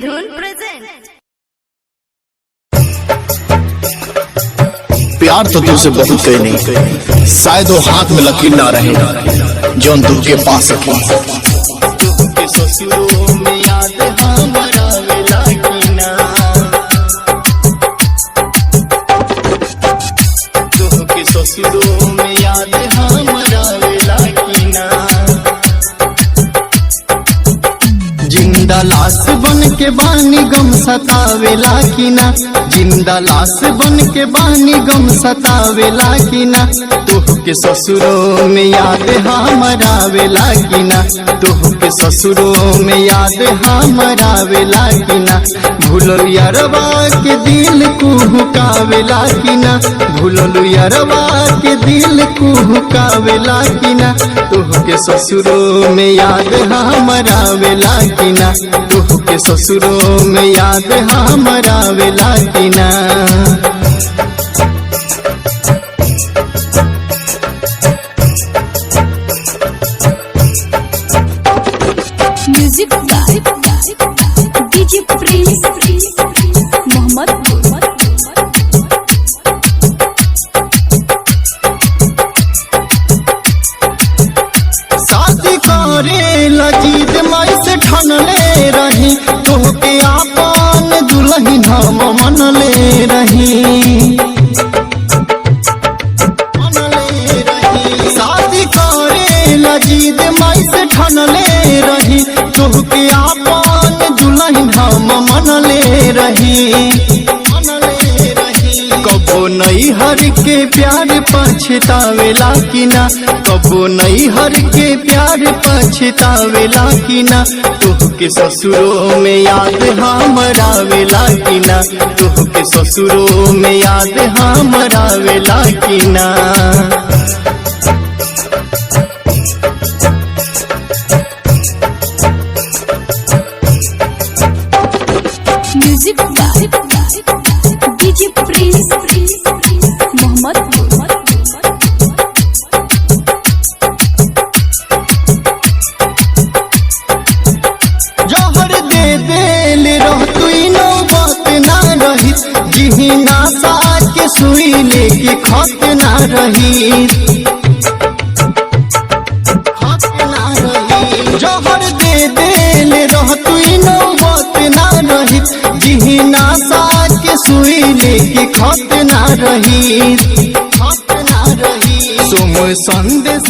धुन प्रेजेंट। प्यार तो तुझसे बहुत कहनी, शायद वो हाथ में लकीर ना रहे जो तू के पास रखी। तुहके ससुरों में याद हमरा वेला कीना, तुहके ससुरों में याद हमरा वेला कीना। जिंदा लाश बन के बानी गम सतावेला कीना, जिंदा लाश बन के बानी गम सतावेला कीना। तुहके ससुरों में याद हमरा वेला कीना, तुहके ससुरों में याद हमरा वेला कीना। भूलल यारवा के दिल कुहुकावेला कीना, भूलल यारवा के दिल कुहुकावेला कीना। तुहके ससुरों में याद हमरा वेला कीना, तुहके ससुरों में याद हमरा वेला कीना। Music by DJ Prince Mohammad. शादी करे लजीद मई से ठनले रही, तोहके आपन दुल्हन हम मनले रही। शादी करे लजीद मई से ठनले रही, तोहके आपन दुल्हन हम मनले रही। कबो नई हर के प्यार पछतावेला कीना, कबो नई हर के प्यार पछतावेला कीना। तुहके ससुरों में याद हमरा वेला कीना, तुहके ससुरों में याद हमरा वेला कीना। Music by DJ Prince Mohammad. जहर दे देल रह तू नौबत ना रही, जिही नासा के सुई लेके खत ना रही। जहर दे देल रह तू नौबत ना रही, जिही नासा के सुई लेके खत ना रही। सोम संदेश